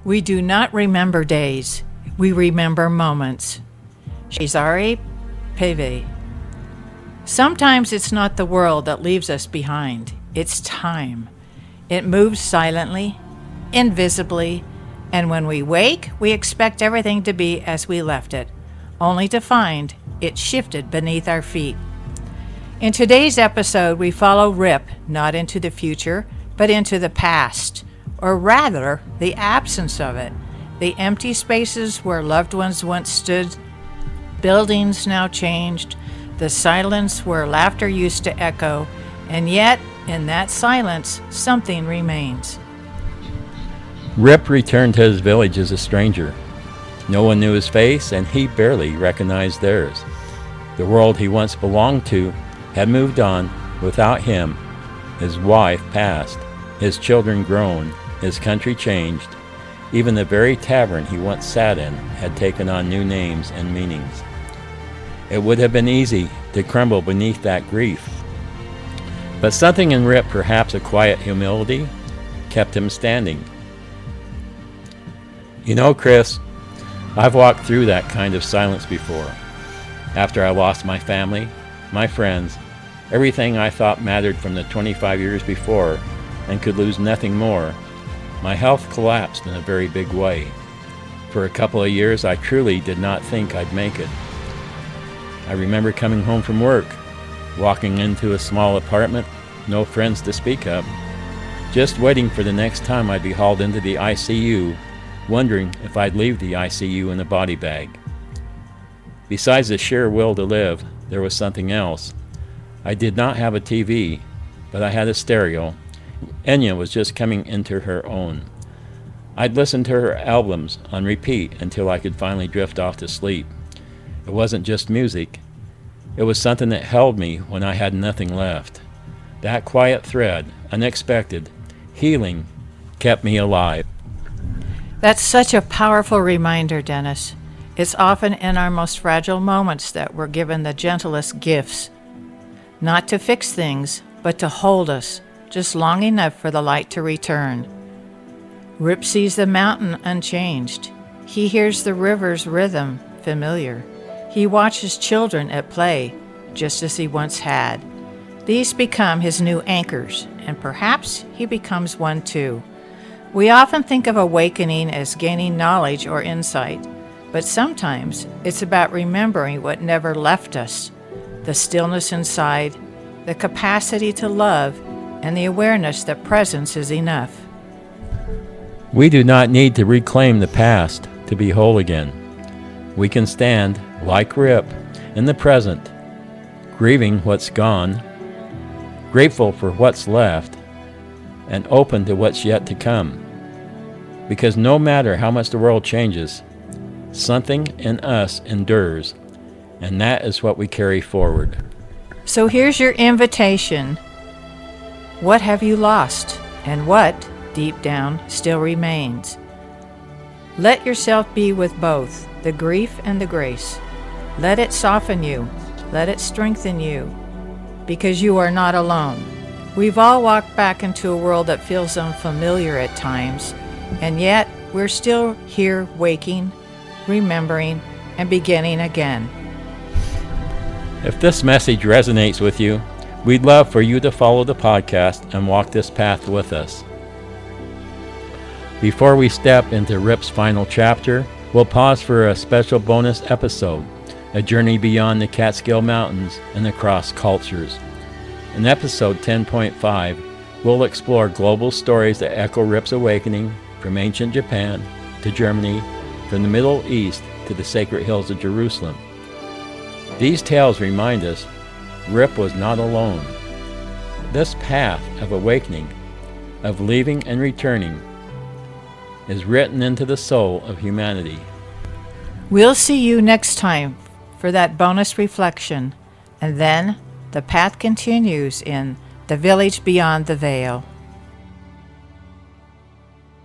We do not remember days, we remember moments. Cesare Pavey. Sometimes it's not the world that leaves us behind, it's time. It moves silently, invisibly, and when we wake, we expect everything to be as we left it, only to find it shifted beneath our feet. In today's episode, we follow Rip not into the future, but into the past, or rather, the absence of it, the empty spaces where loved ones once stood, buildings now changed, the silence where laughter used to echo, and yet, in that silence, something remains. Rip returned to his village as a stranger. No one knew his face, and he barely recognized theirs. The world he once belonged to had moved on without him. His wife passed, his children grown, his country changed. Even the very tavern he once sat in had taken on new names and meanings. It would have been easy to crumble beneath that grief. But something in Rip, perhaps a quiet humility, kept him standing. You know, Chris, I've walked through that kind of silence before. After I lost my family, my friends, everything I thought mattered from the 25 years before and could lose nothing more, my health collapsed in a very big way. For a couple of years, I truly did not think I'd make it. I remember coming home from work, walking into a small apartment, no friends to speak of, just waiting for the next time I'd be hauled into the ICU, wondering if I'd leave the ICU in a body bag. Besides the sheer will to live, there was something else. I did not have a TV, but I had a stereo. Enya was just coming into her own. I'd listen to her albums on repeat until I could finally drift off to sleep. It wasn't just music. It was something that held me when I had nothing left. That quiet thread, unexpected, healing, kept me alive. That's such a powerful reminder, Dennis. It's often in our most fragile moments that we're given the gentlest gifts. Not to fix things, but to hold us, just long enough for the light to return. Rip sees the mountain unchanged. He hears the river's rhythm familiar. He watches children at play, just as he once had. These become his new anchors, and perhaps he becomes one too. We often think of awakening as gaining knowledge or insight, but sometimes it's about remembering what never left us, the stillness inside, the capacity to love, and the awareness that presence is enough. We do not need to reclaim the past to be whole again. We can stand, like Rip, in the present, grieving what's gone, grateful for what's left, and open to what's yet to come. Because no matter how much the world changes, something in us endures, and that is what we carry forward. So here's your invitation. What have you lost, and what, deep down, still remains? Let yourself be with both, the grief and the grace. Let it soften you. Let it strengthen you. Because you are not alone. We've all walked back into a world that feels unfamiliar at times, and yet we're still here waking, remembering, and beginning again. If this message resonates with you, we'd love for you to follow the podcast and walk this path with us. Before we step into Rip's final chapter, we'll pause for a special bonus episode, a journey beyond the Catskill Mountains and across cultures. In episode 10.5, we'll explore global stories that echo Rip's awakening, from ancient Japan to Germany, from the Middle East to the sacred hills of Jerusalem. These tales remind us Rip was not alone. This path of awakening, of leaving and returning, is written into the soul of humanity. We'll see you next time for that bonus reflection, and then the path continues in The Village Beyond the Veil.